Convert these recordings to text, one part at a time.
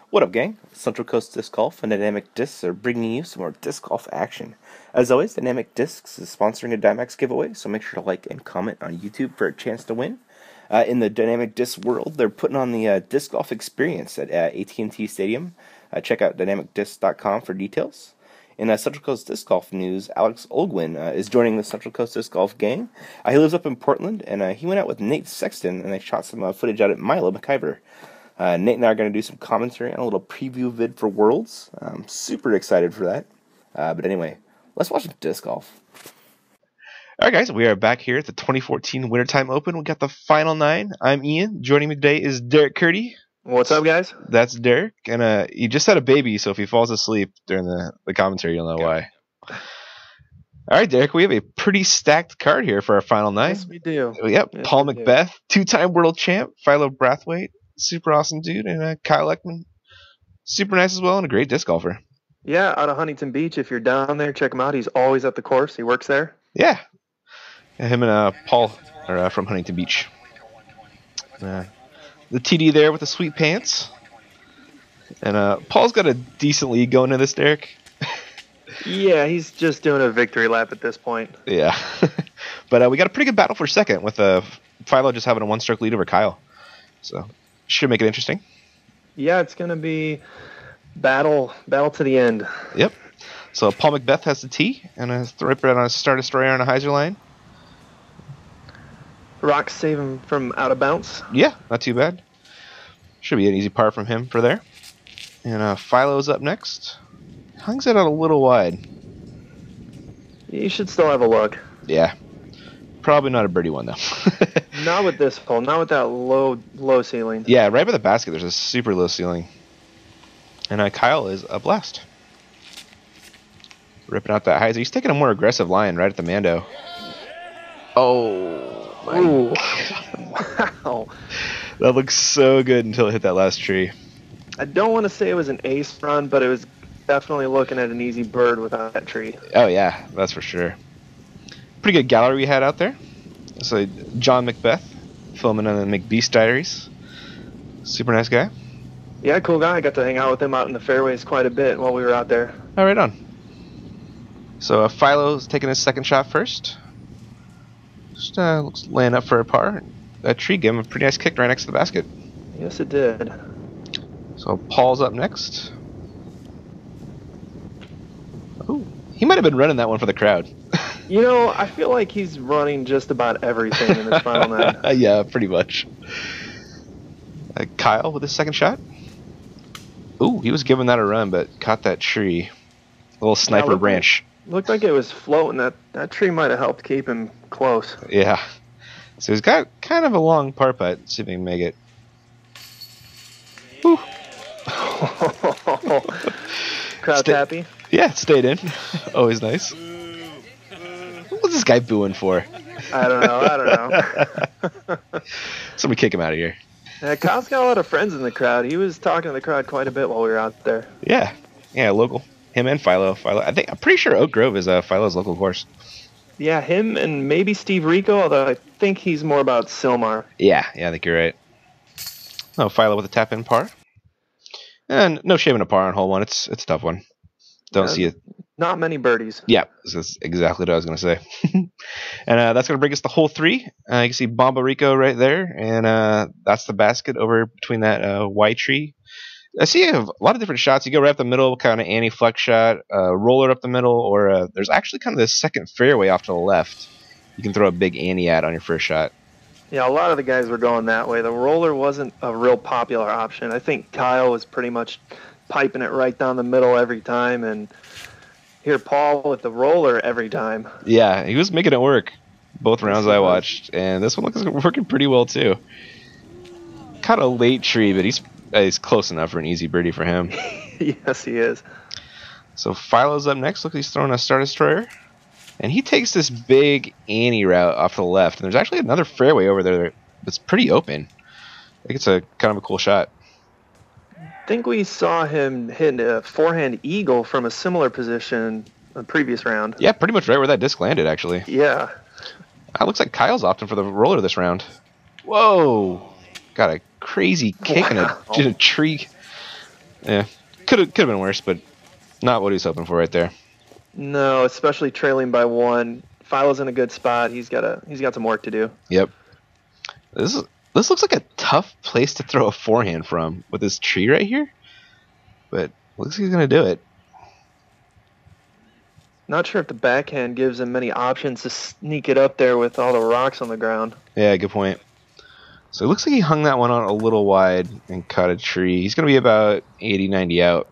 What up, gang? Central Coast Disc Golf and Dynamic Discs are bringing you some more disc golf action. As always, Dynamic Discs is sponsoring a Dymax giveaway, so make sure to like and comment on YouTube for a chance to win. In the Dynamic Disc world, they're putting on the disc golf experience at AT&T Stadium. Check out dynamicdisc.com for details. In Central Coast Disc Golf news, Alex Olgwin is joining the Central Coast Disc Golf gang. He lives up in Portland, and he went out with Nate Sexton, and they shot some footage out at Milo McIver. Nate and I are going to do some commentary and a little preview vid for Worlds. I'm super excited for that. But anyway, let's watch some disc golf. All right, guys, we are back here at the 2014 Wintertime Open. We got the final 9. I'm Ian. Joining me today is Derek Curdy. What's up, guys? That's Derek, and he just had a baby, so if he falls asleep during the commentary, you'll know why. All right, Derek, we have a pretty stacked card here for our final 9. Yes, we do. Yep, Yes, Paul we Macbeth, 2-time world champ, Philo Brathwaite, super awesome dude, and Kyle Ekman, super nice as well, and a great disc golfer. Yeah, out of Huntington Beach. If you're down there, check him out. He's always at the course. He works there. Yeah, him and Paul are from Huntington Beach. The TD there with the sweet pants. And Paul's got a decent lead going into this, Derek. Yeah, he's just doing a victory lap at this point. Yeah. But we got a pretty good battle for second with Philo just having a one-stroke lead over Kyle. So, should make it interesting. Yeah, it's going to be battle to the end. Yep. So, Paul Macbeth has the tee, and a ripper on a Star Destroyer on a hyzer line. Rock save him from out of bounds. Yeah, not too bad. Should be an easy par from him for there. And Philo's up next. Hangs it out a little wide. You should still have a look. Yeah. Probably not a birdie one, though. Not with this hole. Not with that low ceiling. Yeah, right by the basket, there's a super low ceiling. And Kyle is up last. Ripping out that hyzer. He's taking a more aggressive line right at the Mando. Oh, my Ooh. God. Wow. That looks so good until it hit that last tree. I don't want to say it was an ace run, but it was definitely looking at an easy bird without that tree. Oh, yeah, that's for sure. Pretty good gallery we had out there. So, John Macbeth, filming on the McBeast Diaries. Super nice guy. Yeah, cool guy. I got to hang out with him out in the fairways quite a bit while we were out there. All right, on. So, Philo's taking his second shot first. Just looks laying up for a par. That tree gave him a pretty nice kick right next to the basket. Yes, it did. So, Paul's up next. Ooh, he might have been running that one for the crowd. You know, I feel like he's running just about everything in this final 9. Yeah, pretty much. Kyle with his second shot. Ooh, he was giving that a run, but caught that tree. A little sniper branch. Looked like it was floating. That tree might have helped keep him close. Yeah. So he's got kind of a long par putt. See if he can make it. Whew. Crowd's happy. Yeah, it stayed in. Always nice. What's this guy booing for? I don't know. Somebody kick him out of here. Kyle's got a lot of friends in the crowd. He was talking to the crowd quite a bit while we were out there. Yeah. Yeah, local. Him and Philo. I'm pretty sure Oak Grove is Philo's local course. Yeah, him and maybe Steve Rico, although I think he's more about Silmar. Yeah, I think you're right. Oh, Philo with a tap-in par. And no shaving a par on hole 1. It's a tough one. Don't see it. Not many birdies. Yeah, that's exactly what I was going to say. And that's going to bring us to hole 3. You can see Bomba Rico right there. And that's the basket over between that Y tree. I see you have a lot of different shots. You go right up the middle, kind of anti-flex shot, roller up the middle, or there's actually kind of this second fairway off to the left. You can throw a big anti at on your first shot. Yeah, a lot of the guys were going that way. The roller wasn't a real popular option. I think Kyle was pretty much piping it right down the middle every time, and here Paul with the roller every time. Yeah, he was making it work both rounds I watched, and this one looks like it's working pretty well too. Caught a late tree, but he's close enough for an easy birdie for him. Yes, he is. So Philo's up next. Look, he's throwing a Star Destroyer. And he takes this big Annie route off to the left. And there's actually another fairway over there that's pretty open. I think it's a kind of a cool shot. I think we saw him hit a forehand eagle from a similar position the previous round. Yeah, pretty much right where that disc landed, actually. Yeah. It looks like Kyle's opting for the roller this round. Whoa! Got a crazy kick in a tree. Yeah, could have been worse, but not what he was hoping for right there. No, especially trailing by 1. Philo's in a good spot. He's got some work to do. Yep. This looks like a tough place to throw a forehand from with this tree right here, but looks like he's gonna do it. Not sure if the backhand gives him many options to sneak it up there with all the rocks on the ground. Yeah, good point. So it looks like he hung that one out a little wide and caught a tree. He's gonna be about 80, 90 out.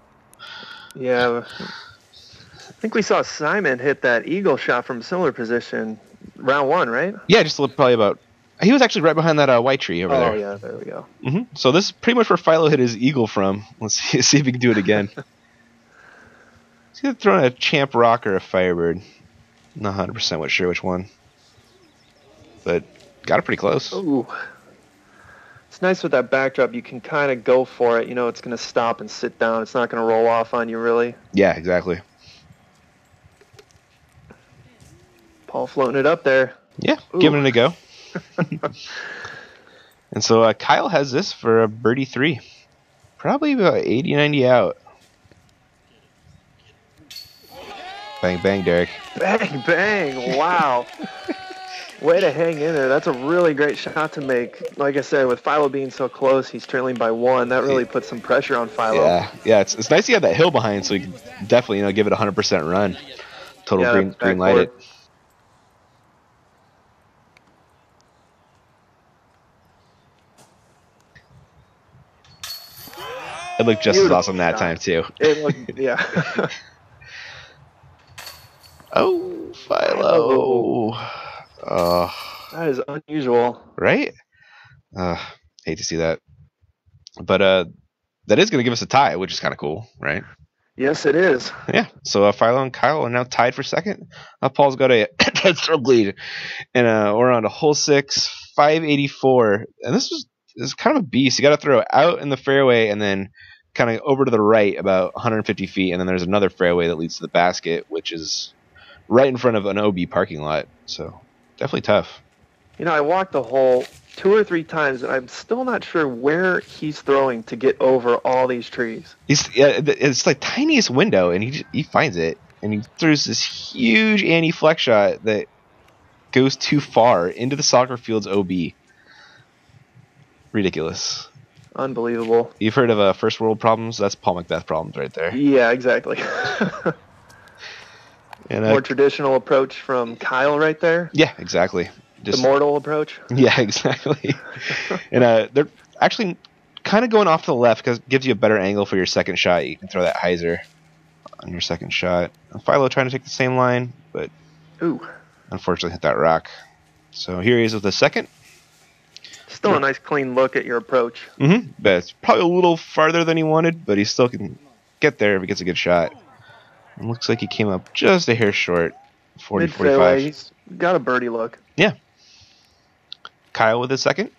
Yeah. I think we saw Simon hit that eagle shot from a similar position round 1, right? Yeah, just probably about. He was actually right behind that white tree over there. Oh, yeah, there we go. So this is pretty much where Philo hit his eagle from. Let's see if he can do it again. He's gonna throw in a champ rock or a Firebird. Not 100% sure which one, but got it pretty close. Ooh. It's nice with that backdrop. You can kind of go for it. You know it's going to stop and sit down. It's not going to roll off on you, really. Yeah, exactly. Paul floating it up there. Yeah, Ooh. giving it a go. And so Kyle has this for a birdie 3. Probably about 80, 90 out. Bang, bang, Derek. Bang, bang. Wow. Way to hang in there. That's a really great shot to make. Like I said, with Philo being so close, he's trailing by 1. That really puts some pressure on Philo. Yeah. It's nice to have that hill behind, so you can definitely give it a 100% run. Total green light it. It looked just as awesome that time too. It looked, yeah. Oh, Philo. That is unusual. Right? Hate to see that. But that is going to give us a tie, which is kind of cool, right? Yes, it is. Yeah. So Philo and Kyle are now tied for second. Paul's got a 10-stroke lead. And we're on to hole 6, 584. And this is kind of a beast. You got to throw it out in the fairway and then kind of over to the right about 150 feet. And then there's another fairway that leads to the basket, which is right in front of an OB parking lot. So definitely tough. You know, I walked the hole 2 or 3 times, and I'm still not sure where he's throwing to get over all these trees. It's like tiniest window, and he finds it, and he throws this huge anti-flex shot that goes too far into the soccer field's OB. Ridiculous. Unbelievable. You've heard of first world problems? That's Paul Macbeth problems right there. Yeah, exactly. And, more traditional approach from Kyle right there. Yeah, exactly. The mortal approach. Yeah, exactly. And they're actually kind of going off to the left because it gives you a better angle for your second shot. You can throw that hyzer on your second shot. And Philo trying to take the same line, but unfortunately hit that rock. So here he is with the second. Still a nice clean look at your approach. But it's probably a little farther than he wanted, but he still can get there if he gets a good shot. It looks like he came up just a hair short, 40, 45. He's got a birdie look. Yeah. Kyle with his second.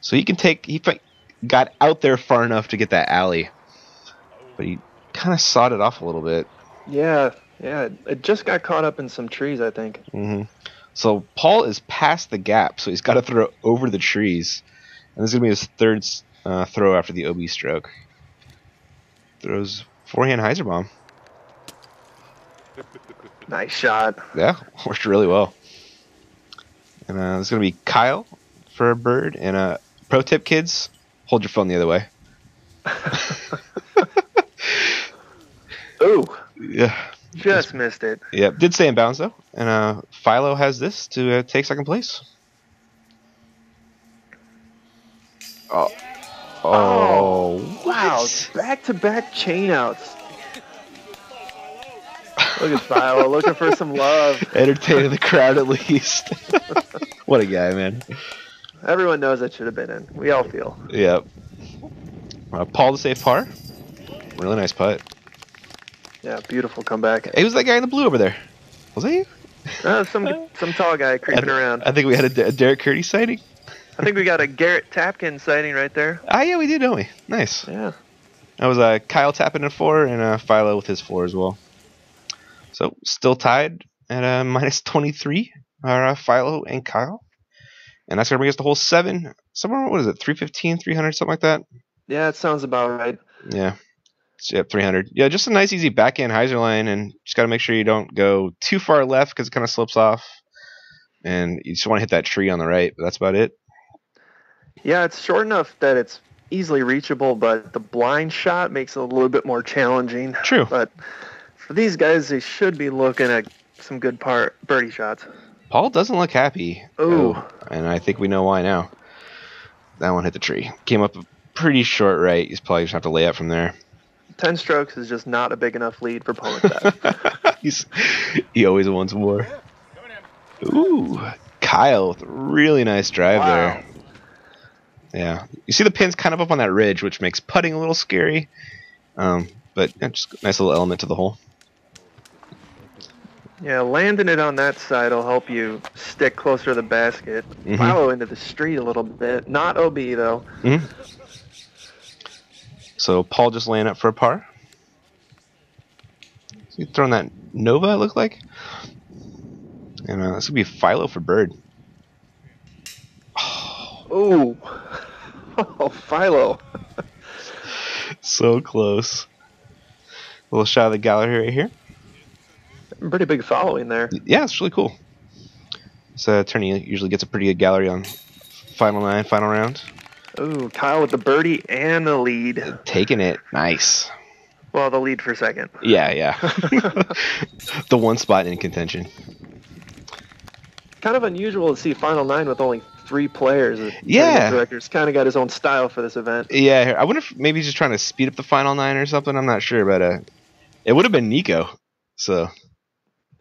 So he got out there far enough to get that alley, but he kind of sawed it off a little bit. Yeah. It just got caught up in some trees, I think. So Paul is past the gap, so he's got to throw over the trees. And this is going to be his third throw after the OB stroke. Throws forehand hyzer bomb. Nice shot. Yeah, worked really well. And this is going to be Kyle for a bird. And pro tip, kids, hold your phone the other way. Ooh. Yeah. Just missed it. Yeah, did stay in bounds, though. And Philo has this to take second place. Oh, wow. Back-to-back chain outs. Look at Philo looking for some love. Entertaining the crowd at least. What a guy, man. Everyone knows that should have been in. We all feel. Yep. Paul to save par. Really nice putt. Yeah, beautiful comeback. Hey, who's that guy in the blue over there? Was that you? Some tall guy creeping around. I think we had a Derek Curdy sighting. I think we got a Garrett Tapkin sighting right there. Ah, yeah, we did, don't we? Nice. Yeah. That was Kyle tapping in 4 and Philo with his 4 as well. So still tied at minus 23 are Philo and Kyle. And that's going to bring us to hole 7. Somewhere, what is it, 315, 300, something like that? Yeah, it sounds about right. Yeah. Yep, 300. Yeah, just a nice, easy backhand hyzer line, and just got to make sure you don't go too far left because it kind of slips off. And you just want to hit that tree on the right, but that's about it. Yeah, it's short enough that it's easily reachable, but the blind shot makes it a little bit more challenging. True. But for these guys, they should be looking at some good birdie shots. Paul doesn't look happy. Ooh. And I think we know why now. That one hit the tree. Came up a pretty short right. He's probably just have to lay up from there. 10 strokes is just not a big enough lead for Paul McBeth. He always wants more. Ooh, Kyle with a really nice drive there. Yeah, you see the pin's kind of up on that ridge, which makes putting a little scary. But yeah, just a nice little element to the hole. Yeah, landing it on that side will help you stick closer to the basket. Follow into the street a little bit. Not OB, though. So Paul just laying up for a par. He's throwing that Nova, it looked like. And this would be Philo for bird. Ooh. Oh, Philo. So close. A little shot of the gallery right here. Pretty big following there. Yeah, it's really cool. So attorney usually gets a pretty good gallery on final 9, final round. Ooh, Kyle with the birdie and the lead. Taking it. Nice. Well, the lead for second. Yeah. The one spot in contention. Kind of unusual to see final 9 with only 3 players. Yeah. The director's kind of got his own style for this event. Yeah, I wonder if maybe he's just trying to speed up the final 9 or something. I'm not sure, but it would have been Nico. So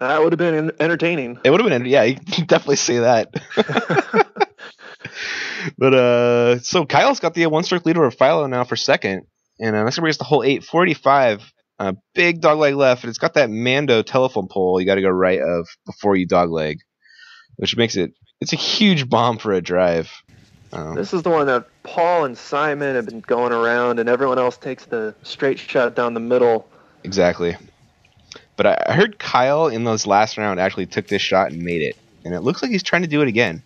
that would have been entertaining. It would have been, yeah, you can definitely say that. But so Kyle's got the 1-stroke lead over Philo now for second, and that's gonna bring us the whole 845. Big dogleg left, and it's got that Mando telephone pole you got to go right of before you dogleg, which makes it's a huge bomb for a drive. This is the one that Paul and Simon have been going around, and everyone else takes the straight shot down the middle. Exactly. But I heard Kyle in those last round actually took this shot and made it, and it looks like he's trying to do it again.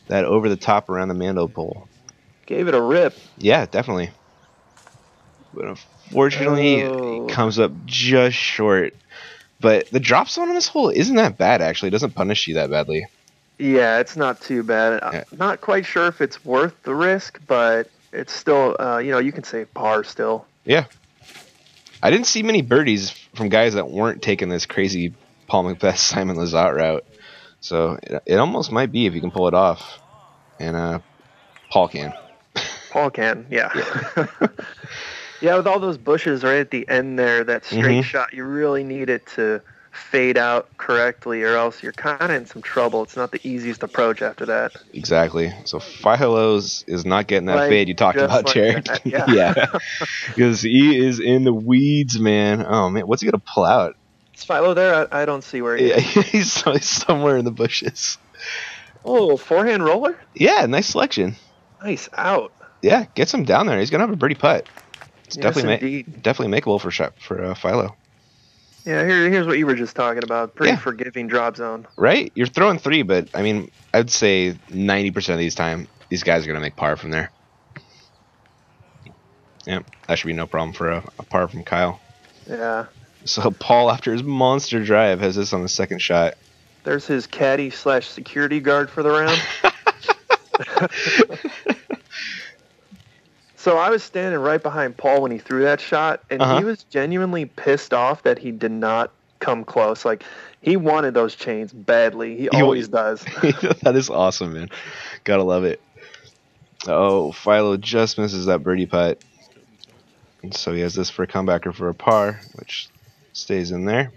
That over the top around the Mando pole. Gave it a rip. Yeah, definitely. But unfortunately, it comes up just short. But the drop zone on this hole isn't that bad, actually. It doesn't punish you that badly. Yeah, it's not too bad. Yeah. I'm not quite sure if it's worth the risk, but it's still, you can say par still. Yeah. I didn't see many birdies from guys that weren't taking this crazy Paul McBeth, Simon Lizotte route. So it almost might be if you can pull it off. And Paul can. Paul can, yeah. Yeah, with all those bushes right at the end there, that straight shot, you really need it to fade out correctly, or else you're kind of in some trouble. It's not the easiest approach after that. Exactly. So Philo's is not getting that fade you talked about, Jared. Yeah. Because he is in the weeds, man. Oh, man. What's he going to pull out? Is Philo there? I don't see where he is. He's somewhere in the bushes. Oh, forehand roller? Yeah, nice selection. Nice out. Yeah, gets him down there. He's going to have a birdie putt. It's definitely makeable for Philo. Yeah, here's what you were just talking about. Pretty forgiving drop zone. Right? You're throwing 3, but, I mean, I'd say 90% of these guys are going to make par from there. Yeah, that should be no problem for a par from Kyle. Yeah. So Paul, after his monster drive, has this on the second shot. There's his caddy/security guard for the round. So I was standing right behind Paul when he threw that shot, and he was genuinely pissed off that he did not come close. Like, he wanted those chains badly. He always does. That is awesome, man. Gotta love it. Oh, Philo just misses that birdie putt. And so he has this for a comebacker for a par, which stays in there.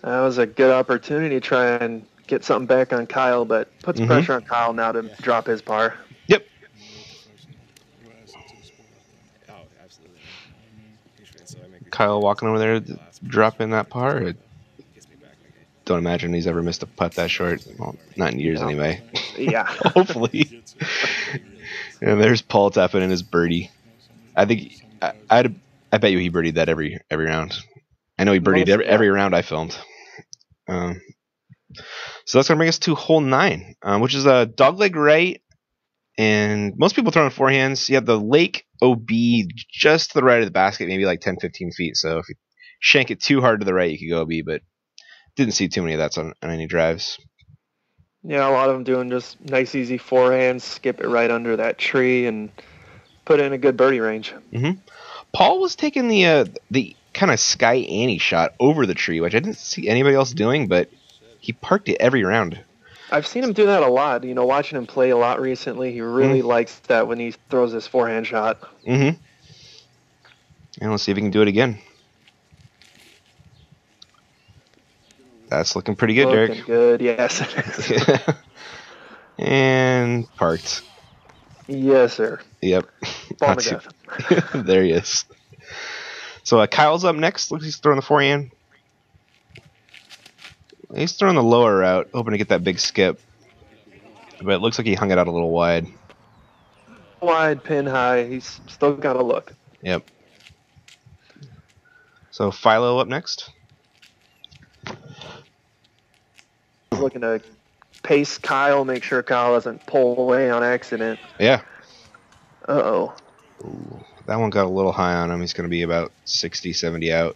That was a good opportunity to try and get something back on Kyle, but puts pressure on Kyle now to drop his par. Yep. Kyle walking over there, dropping that par. Don't imagine he's ever missed a putt that short. Well, not in years anyway. Yeah. Hopefully. And there's Paul tapping in his birdie. I think I bet you he birdied that every round. I know he birdied every round I filmed. So that's gonna bring us to hole 9, which is a dogleg right And most people throwing forehands. You have the lake OB just to the right of the basket, maybe like 10, 15 feet. So if you shank it too hard to the right, you could go OB, but didn't see too many of that on any drives. Yeah, a lot of them doing just nice, easy forehands, skip it right under that tree, and put it in a good birdie range. Mm-hmm. Paul was taking the kind of Sky Annie shot over the tree, which I didn't see anybody else doing, but he parked it every round. I've seen him do that a lot. You know, watching him play a lot recently, he really likes that when he throws his forehand shot. Mm-hmm. And let's see if he can do it again. That's looking pretty good, Derek. Looking good, yes. And parked. Yes, sir. Yep. Ball to death. There he is. So Kyle's up next. Looks like he's throwing the forehand. He's throwing the lower route, hoping to get that big skip. But it looks like he hung it out a little wide. Wide, pin high. He's still got to look. Yep. So Philo up next. He's looking to pace Kyle, make sure Kyle doesn't pull away on accident. Yeah. Uh-oh. Ooh, that one got a little high on him. He's going to be about 60, 70 out.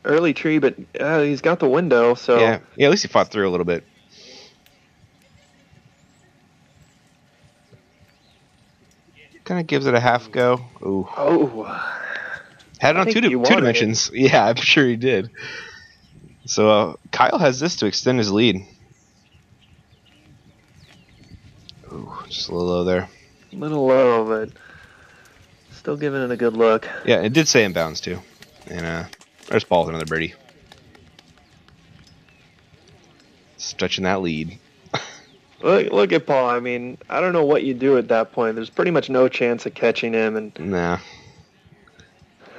Early tree, but he's got the window, so... Yeah, at least he fought through a little bit. Kind of gives it a half go. Ooh. Oh. Had it on two dimensions. Yeah, I'm sure he did. So Kyle has this to extend his lead. Ooh, just a little low there. A little low, but still giving it a good look. Yeah, it did say inbounds too. And there's Paul with another birdie. Stretching that lead. Look at Paul. I mean, I don't know what you do at that point. There's pretty much no chance of catching him. And nah.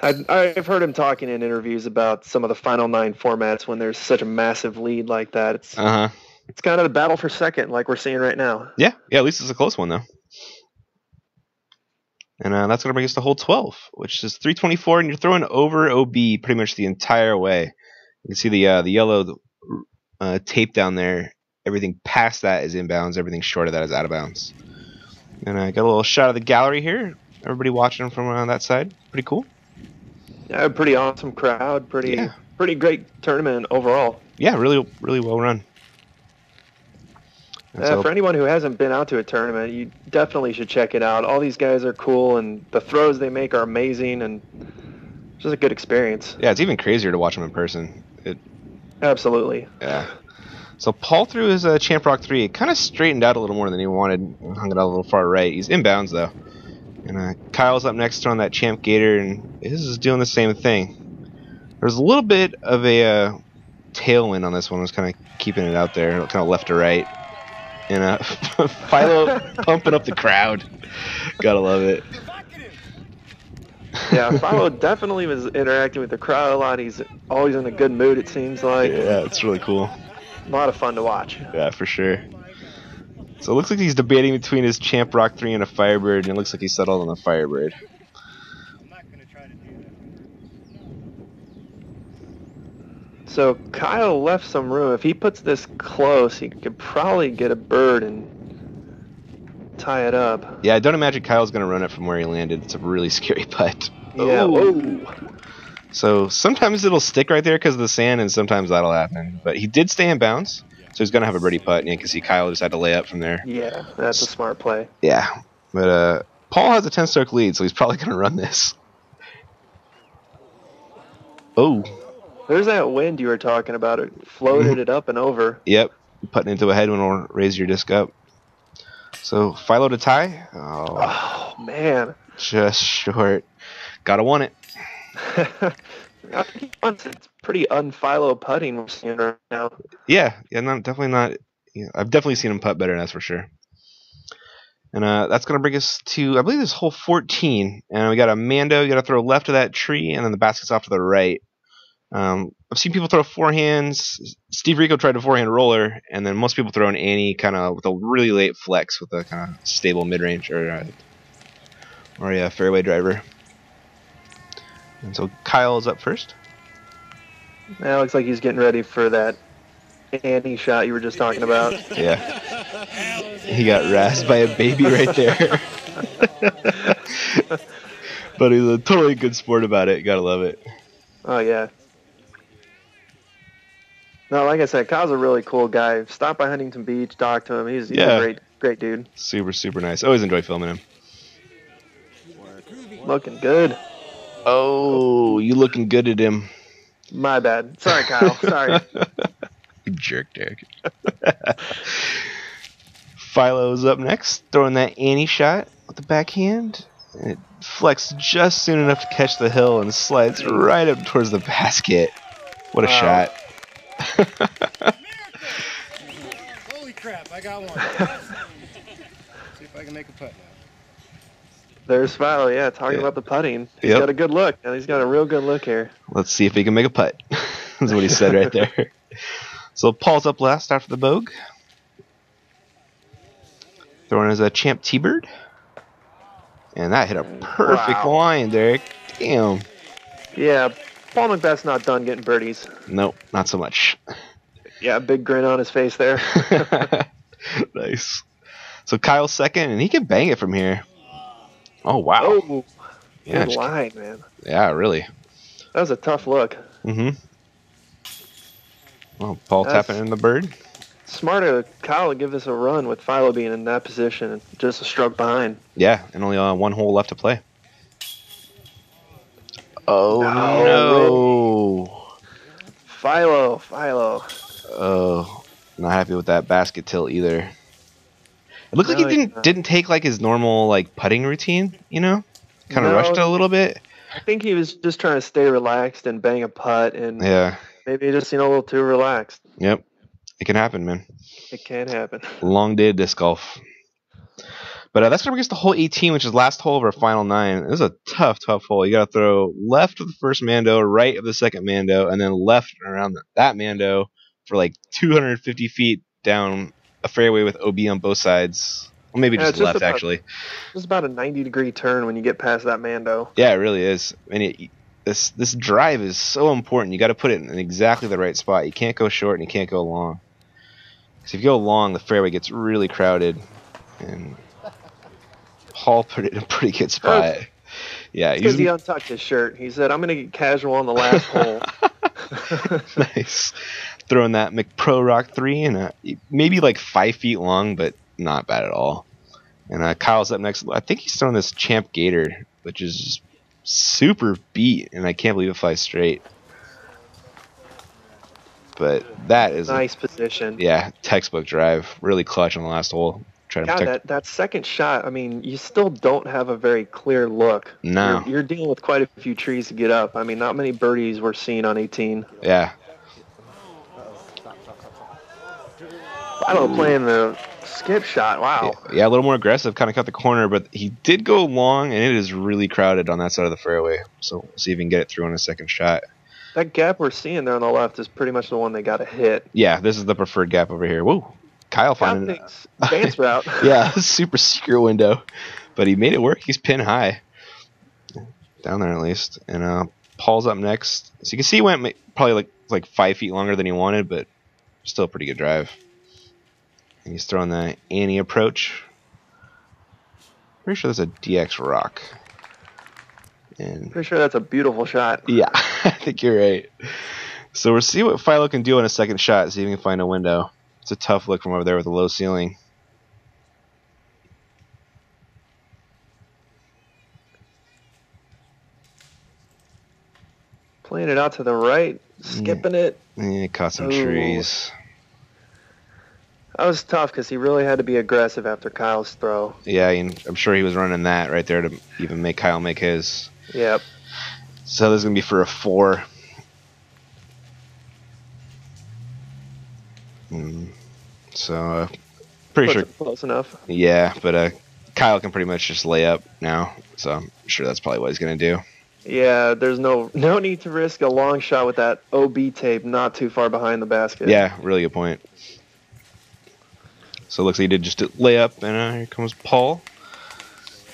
I've heard him talking in interviews about some of the Final Nine formats when there's such a massive lead like that. It's kind of the battle for second, like we're seeing right now. Yeah. At least it's a close one though. And that's going to bring us to hole 12, which is 324, and you're throwing over OB pretty much the entire way. You can see the yellow tape down there. Everything past that is inbounds. Everything short of that is out of bounds. And I got a little shot of the gallery here. Everybody watching from that side. Pretty cool. Yeah, pretty awesome crowd. Pretty great tournament overall. Yeah, really, really well run. For anyone who hasn't been out to a tournament, you definitely should check it out. All these guys are cool, and the throws they make are amazing, and it's just a good experience. Yeah, it's even crazier to watch them in person. Absolutely. Yeah. So Paul threw his Champ Rock 3. It kind of straightened out a little more than he wanted. Hung it out a little far right. He's inbounds, though. And Kyle's up next throwing that Champ Gator, and his is doing the same thing. There's a little bit of a tailwind on this one. I was kind of keeping it out there, kind of left to right. And Philo pumping up the crowd. Gotta love it. Yeah, Philo definitely was interacting with the crowd a lot. He's always in a good mood, it seems like. Yeah, it's really cool. A lot of fun to watch. Yeah, for sure. So it looks like he's debating between his Champ Rock 3 and a Firebird, and it looks like he settled on the Firebird. So Kyle left some room. If he puts this close, he could probably get a bird and tie it up. Yeah, I don't imagine Kyle's going to run it from where he landed. It's a really scary putt. Yeah, whoa. So sometimes it'll stick right there because of the sand, and sometimes that'll happen. But he did stay in bounds, so he's going to have a birdie putt, and you can see Kyle just had to lay up from there. Yeah, that's a smart play. Yeah, but Paul has a 10-stroke lead, so he's probably going to run this. Oh. There's that wind you were talking about. It floated it up and over. Yep, putting into a headwind will raise your disc up. So Philo to tie. Oh man, just short. Gotta want it. It's pretty un-Philo putting we're seeing right now. Yeah, definitely not. Yeah, I've definitely seen him putt better, that's for sure. And that's going to bring us to, I believe, this hole 14. And we got a Mando. You got to throw left of that tree, and then the basket's off to the right. I've seen people throw forehands. Steve Rico tried a forehand roller, and then most people throw an Annie kind of with a really late flex with a kind of stable mid-range or a fairway driver. And so Kyle is up first. That looks like he's getting ready for that Annie shot you were just talking about. Yeah. He got rasped by a baby right there. But he's a totally good sport about it. Gotta love it. Oh, yeah. No, like I said, Kyle's a really cool guy. Stop by Huntington Beach, talk to him. He's a great dude. Super nice. Always enjoy filming him. Looking good. Oh, you looking good at him. My bad. Sorry, Kyle. Sorry. You jerk, Derek. Philo's up next, throwing that Annie shot with the backhand. And it flexed just soon enough to catch the hill and slides right up towards the basket. What a shot. Holy crap, I got one. See if I can make a putt now. There's Philo, talking about the putting. He's got a good look, and he's got a real good look here. Let's see if he can make a putt. That's what he said right there. So Paul's up last after the bogue. Throwing as a champ Teebird. And that hit a perfect line, Derek. Damn. Yeah, Paul McBeth's not done getting birdies. Nope, not so much. Yeah, big grin on his face there. Nice. So Kyle's second, and he can bang it from here. Oh, wow. Oh, yeah, good line, man. Yeah, really. That was a tough look. Mm-hmm. Well, Paul tapping in the bird. Smart of Kyle to give this a run with Philo being in that position and just a stroke behind. Yeah, and only one hole left to play. Oh, no. Philo. Oh, not happy with that basket tilt either. It looked like he didn't take like his normal like putting routine, you know? Kind of rushed it a little bit. I think he was just trying to stay relaxed and bang a putt, and maybe just a little too relaxed. Yep, it can happen, man. It can happen. Long day of disc golf. But that's gonna bring us to hole 18, which is last hole of our final 9. This is a tough hole. You gotta throw left of the first Mando, right of the second Mando, and then left around that Mando for like 250 feet down a fairway with OB on both sides. Well, maybe just left, actually. It's about a 90-degree turn when you get past that Mando. Yeah, it really is. And this drive is so important. You got to put it in exactly the right spot. You can't go short and you can't go long. Because if you go long, the fairway gets really crowded. And Paul put it in a pretty good spot. Yeah, because he untucked his shirt. He said, "I'm going to get casual on the last hole." Nice. Throwing that McPro Rock 3 and maybe like 5 feet long, but not bad at all. And Kyle's up next. I think he's throwing this Champ Gator, which is super beat, and I can't believe it flies straight. But that is nice position. Yeah, textbook drive. Really clutch on the last hole. That second shot, I mean, you still don't have a very clear look. No. You're dealing with quite a few trees to get up. I mean, not many birdies were seen on 18. Yeah. Philo playing the skip shot. Wow. Yeah, a little more aggressive, kind of cut the corner, but he did go long, and it is really crowded on that side of the fairway. So we'll see if he can get it through on a second shot. That gap we're seeing there on the left is pretty much the one they got to hit. Yeah, this is the preferred gap over here. Whoa. Kyle finding dance route. Yeah, super secret window. But he made it work. He's pin high. Down there at least. And Paul's up next. So you can see he went probably like 5 feet longer than he wanted, but still a pretty good drive. And he's throwing the Annie approach. Pretty sure that's a DX rock. And pretty sure that's a beautiful shot. Yeah, I think you're right. So we'll see what Philo can do on a second shot, see if he can find a window. It's a tough look from over there with a low ceiling. Playing it out to the right, skipping it. Yeah, caught some trees. That was tough because he really had to be aggressive after Kyle's throw. Yeah, I'm sure he was running that right there to even make Kyle make his. Yep. So this is going to be for a 4. So, pretty sure. Close enough. Yeah, but Kyle can pretty much just lay up now. So I'm sure that's probably what he's going to do. Yeah, there's no need to risk a long shot with that OB tape not too far behind the basket. Yeah, really good point. So it looks like he did just lay up, and here comes Paul.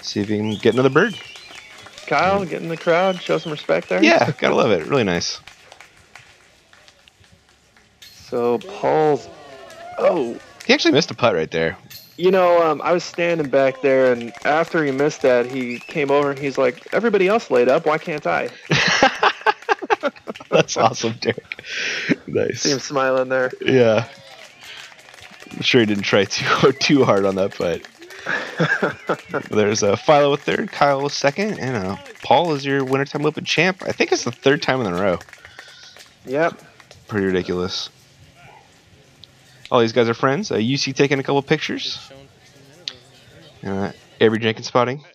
See if he can get another bird. Kyle, get in the crowd, show some respect there. Yeah, gotta love it. Really nice. So Paul's... Oh, He actually missed a putt right there. You know, I was standing back there, and after he missed that, he came over and he's like, "Everybody else laid up. Why can't I?" That's awesome, Derek. Nice. See him smiling there. Yeah. I'm sure he didn't try too hard on that putt. There's Philo with third, Kyle with second, and Paul is your Wintertime Open champ. I think it's the third time in a row. Yep. Pretty ridiculous. All these guys are friends. UC taking a couple pictures. Avery Jenkins spotting.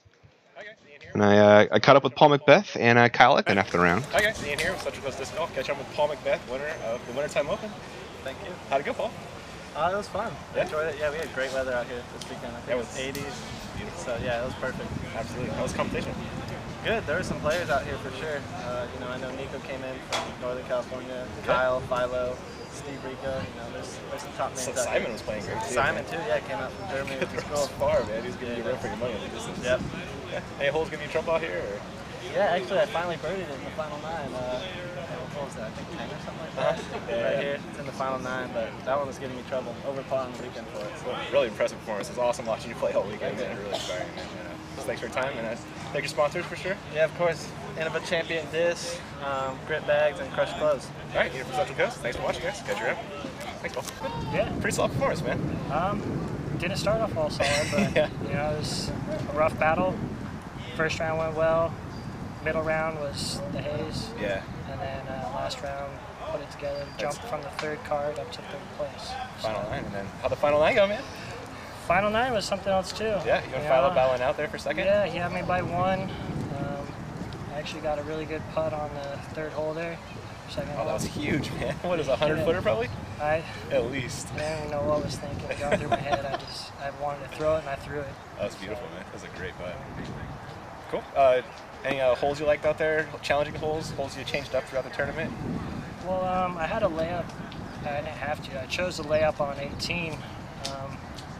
And I caught up with Paul Macbeth and Kyle Ekman after the round. Hi guys, Ian here with Central Coast Disc Golf. Catch up with Paul Macbeth, winner of the Wintertime Open. Thank you. How'd it go, Paul? It was fun. Yeah? Enjoyed it. Yeah, we had great weather out here this weekend. I think it was 80s. Beautiful. So yeah, it was perfect. Absolutely. How was the competition? Good. There were some players out here for sure. You know, I know Nico came in from Northern California. Kyle, Philo, Steve Rico. You know, there's some top names out Simon here. was playing great too. Simon too. Yeah, came out from Germany with his Throws girl. far, man. He's giving you room for your money in the distance. Yep. Yeah. Any holes giving you trouble out here? Or? Yeah, actually, I finally birdied it in the final 9. What was that? I think 10 or something like that. Right here, it's in the final 9, but that one was giving me trouble. Over par on the weekend for it. So. Really impressive performance. It was awesome watching you play all weekend, man. Really inspiring, man. So thanks for your time, and thank your sponsors for sure. Yeah, of course. Innova Champion Disc, Grit Bags, and Crush Clothes. All right, Ian from Central Coast. Thanks for watching, guys. Catch you around. Thanks, Paul. Yeah. Pretty solid performance, man. Didn't start off all solid, but Yeah. you know, it was a rough battle. First round went well. Middle round was the haze. Yeah. And then last round put it together. Jumped from the third card up to third place. Final 9, and then how'd the final 9 go, man? Final 9 was something else too. Yeah, you and Philo battling out there for a second? Yeah, he had me by 1. I actually got a really good putt on the third hole there. Second Oh, hole. that was huge, man. What is a 100-footer probably? At least. I didn't even know what I was thinking. It got through my head. I wanted to throw it, and I threw it. That was beautiful, man. That was a great putt. Cool. Any holes you liked out there? Challenging holes? Holes you changed up throughout the tournament? Well, I had a layup. I didn't have to. I chose the layup on 18.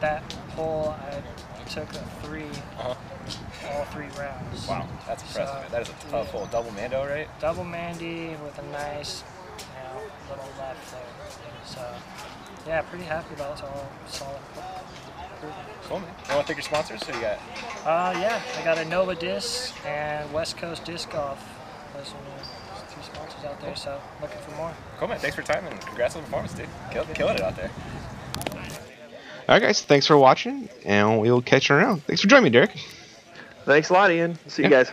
That hole, I took a 3 all 3 rounds. Wow, that's impressive, man. That is a tough hole. Double Mando, right? Double Mandy with a nice, little left there. So, yeah, pretty happy about it. All solid. Cool, man. I want to thank your sponsors. Who you got? Yeah, I got Innova Disc and West Coast Disc Golf. Those are 2 sponsors out there, so looking for more. Cool, man. Thanks for your time and congrats on the performance, dude. Killing it out there. All right, guys. Thanks for watching, and we will catch you around. Thanks for joining me, Derek. Thanks a lot, Ian. See you guys.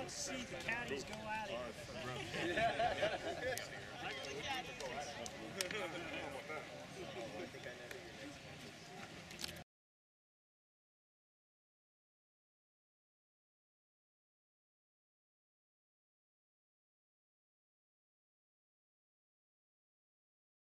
See the caddies go at it.